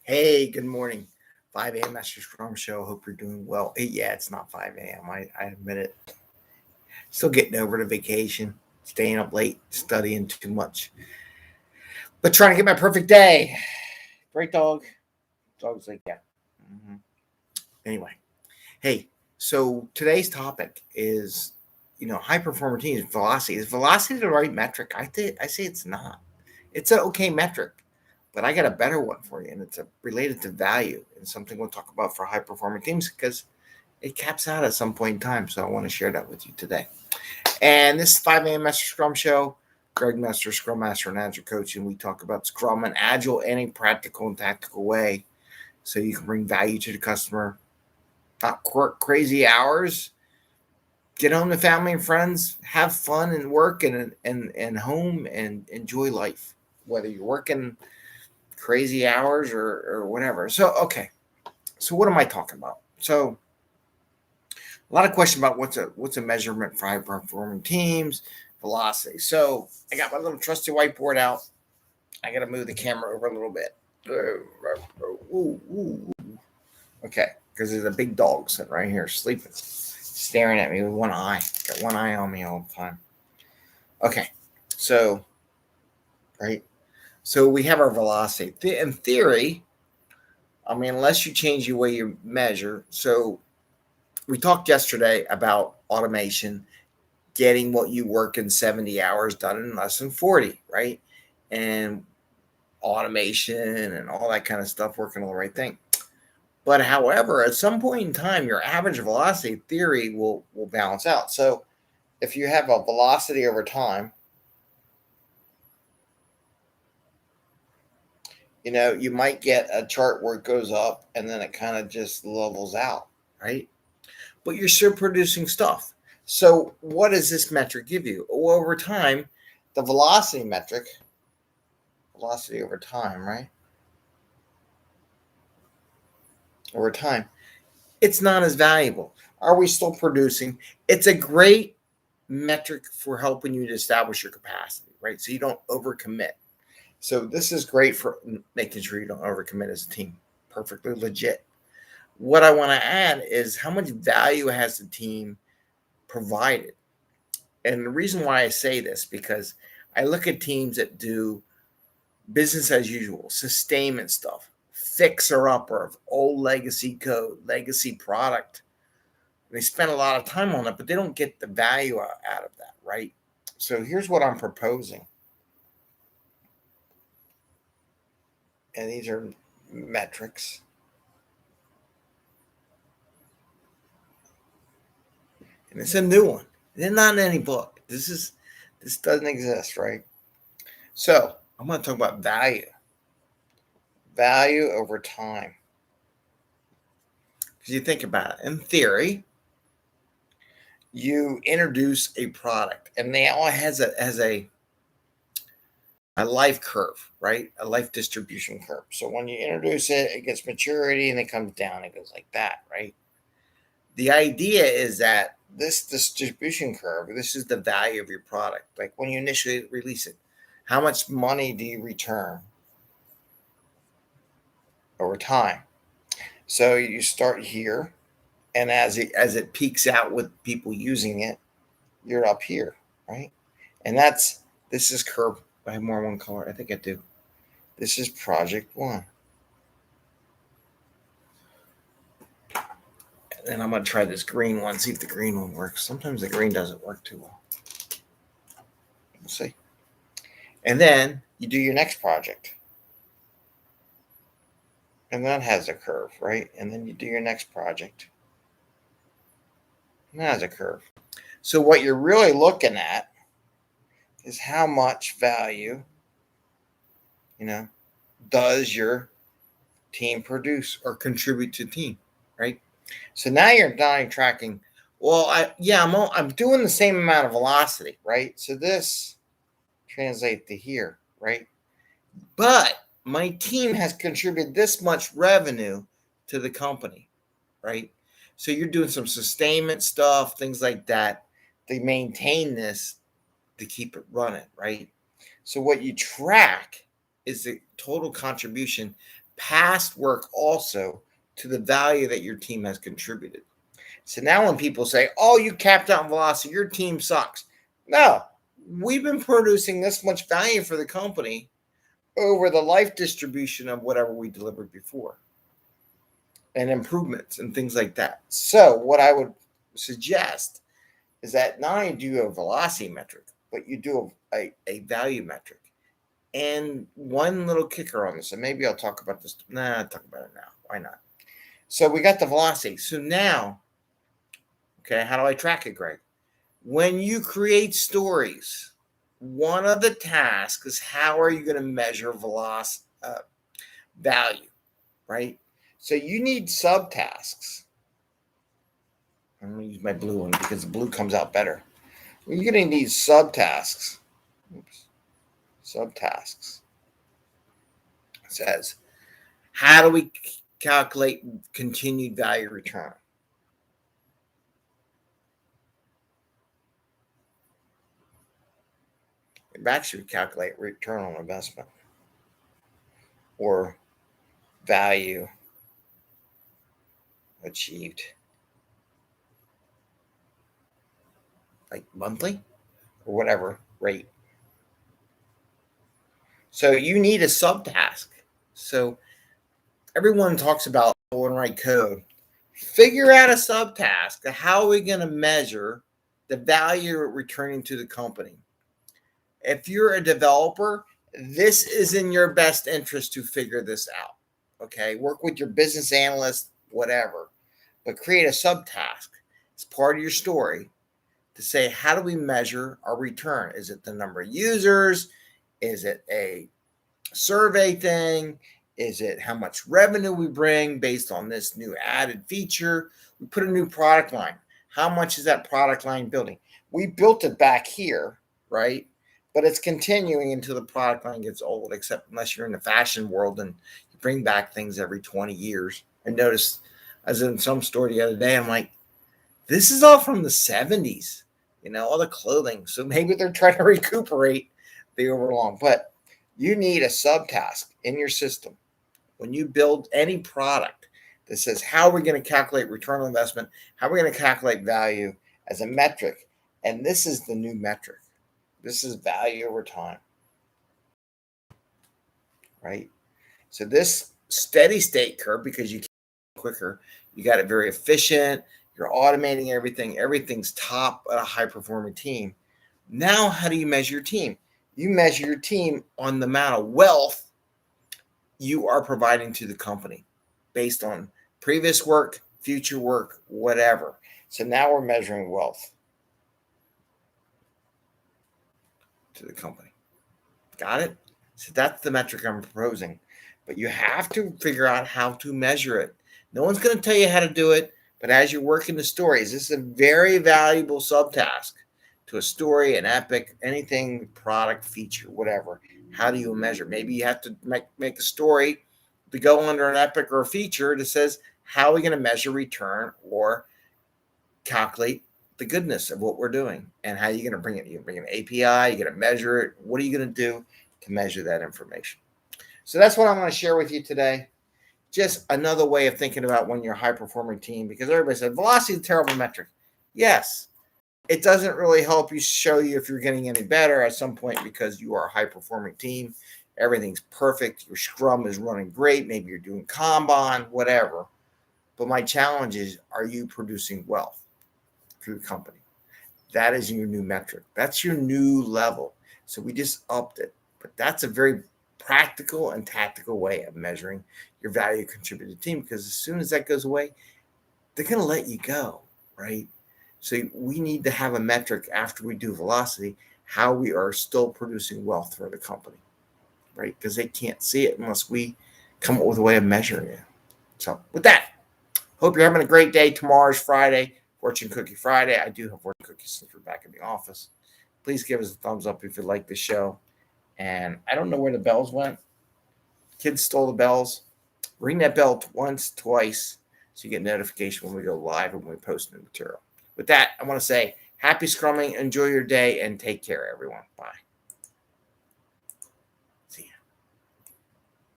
Hey, good morning. 5 a.m. Mester Scrum Show. Hope you're doing well. Yeah, it's not 5 a.m. I admit it. Still getting over the vacation, staying up late, studying too much, but trying to get my perfect day. Great dog. Dog's like, yeah. hmm Anyway, hey, so today's topic is, high performer teams, velocity. Is velocity the right metric? I say it's not. It's an okay metric, but I got a better one for you, and it's related to value and something we'll talk about for high performing teams because it caps out at some point in time. So I want to share that with you today. And this is 5 a.m. Mester Scrum Show. Greg Mester, Scrum Master and Agile Coach, and we talk about Scrum and Agile in a practical and tactical way so you can bring value to the customer. Not work crazy hours. Get home to family and friends. Have fun and work and home and enjoy life, whether you're working crazy hours or whatever. So, okay. So what am I talking about? So a lot of questions about what's a measurement for high performing teams, velocity. So I got my little trusty whiteboard out. I got to move the camera over a little bit. Okay, because there's a big dog sitting right here sleeping, staring at me with one eye. Got one eye on me all the time. Okay, so right. So we have our velocity. In theory, I mean, unless you change the way you measure. So we talked yesterday about automation, getting what you work in 70 hours done in less than 40, right? And automation and all that kind of stuff, working on the right thing. But however, at some point in time, your average velocity theory will balance out. So if you have a velocity over time, you might get a chart where it goes up and then it kind of just levels out, right? But you're still producing stuff. So what does this metric give you? Well, over time, the velocity metric, velocity over time, right? Over time, it's not as valuable. Are we still producing? It's a great metric for helping you to establish your capacity, right? So you don't overcommit. So this is great for making sure you don't overcommit as a team. Perfectly legit. What I want to add is how much value has the team provided. And the reason why I say this, because I look at teams that do business as usual, sustainment stuff, fixer upper of old legacy code, legacy product. They spend a lot of time on it, but they don't get the value out of that, right? So here's what I'm proposing. And these are metrics. And it's a new one. It's not in any book. This doesn't exist, right? So I'm going to talk about value. Value over time. Because you think about it, in theory, you introduce a product, and they all has a life curve, right? A life distribution curve. So when you introduce it, it gets maturity and it comes down. It goes like that, right? The idea is that this distribution curve, this is the value of your product. Like when you initially release it, how much money do you return over time? So you start here, and as it peaks out with people using it, you're up here, right? And this is curve. I have more than one color. I think I do. This is project one. And I'm going to try this green one, see if the green one works. Sometimes the green doesn't work too well. We'll see. And then you do your next project. And that has a curve, right? And then you do your next project. And that has a curve. So what you're really looking at is how much value, does your team produce or contribute to the team, right? So now you're not tracking. Well, I'm doing the same amount of velocity, right? So this translates to here, right? But my team has contributed this much revenue to the company, right? So you're doing some sustainment stuff, things like that. They maintain this to keep it running, right? So what you track is the total contribution past work also to the value that your team has contributed. So now when people say, oh, you capped out velocity, your team sucks. No, we've been producing this much value for the company over the life distribution of whatever we delivered before and improvements and things like that. So what I would suggest is that not only do you a velocity metric, but you do a value metric. And one little kicker on this, and maybe I'll talk about this. I'll talk about it now. Why not? So we got the velocity. So now, okay, how do I track it, Greg? When you create stories, one of the tasks is how are you going to measure velocity value, right? So you need subtasks. I'm going to use my blue one because the blue comes out better. You're going to need subtasks. Subtasks. It says, how do we calculate continued value return? It actually calculate return on investment or value achieved. Like monthly or whatever rate. So you need a subtask. So everyone talks about and write code. Figure out a subtask of how are we going to measure the value returning to the company. If you're a developer, this is in your best interest to figure this out. Okay, work with your business analyst, whatever, but create a subtask. It's part of your story to say, how do we measure our return? Is it the number of users? Is it a survey thing? Is it how much revenue we bring based on this new added feature? We put a new product line. How much is that product line building? We built it back here, right? But it's continuing until the product line gets old, except unless you're in the fashion world and you bring back things every 20 years. I noticed, I was in some store the other day, I'm like, this is all from the 70s, all the clothing. So maybe they're trying to recuperate the overlong. But you need a subtask in your system when you build any product that says, how are we going to calculate return on investment? How are we going to calculate value as a metric? And this is the new metric. This is value over time, right? So this steady state curve, because you can quicker, you got it very efficient. You're automating everything. Everything's top at a high-performing team. Now, how do you measure your team? You measure your team on the amount of wealth you are providing to the company based on previous work, future work, whatever. So now we're measuring wealth to the company. Got it? So that's the metric I'm proposing. But you have to figure out how to measure it. No one's going to tell you how to do it, but as you're working the stories, this is a very valuable subtask to a story, an epic, anything, product, feature, whatever. How do you measure? Maybe you have to make a story to go under an epic or a feature that says, how are we going to measure return or calculate the goodness of what we're doing? And how are you going to bring it? You bring an API, you're going to measure it. What are you going to do to measure that information? So that's what I'm going to share with you today. Just another way of thinking about when you're a high-performing team, because everybody said velocity is a terrible metric. Yes, it doesn't really help you show you if you're getting any better at some point because you are a high-performing team. Everything's perfect. Your Scrum is running great. Maybe you're doing Kanban, whatever. But my challenge is, are you producing wealth through the company? That is your new metric. That's your new level. So we just upped it. But that's a very practical and tactical way of measuring your value contributed team, because as soon as that goes away, they're going to let you go, right? So we need to have a metric after we do velocity, how we are still producing wealth for the company, right? Because they can't see it unless we come up with a way of measuring it. So with that, hope you're having a great day. Tomorrow's Friday, Fortune Cookie Friday. I do have fortune cookies since we're back in the office. Please give us a thumbs up if you like the show. And I don't know where the bells went. Kids stole the bells. Ring that bell once, twice, so you get notification when we go live and when we post new material. With that, I want to say happy scrumming. Enjoy your day and take care, everyone. Bye.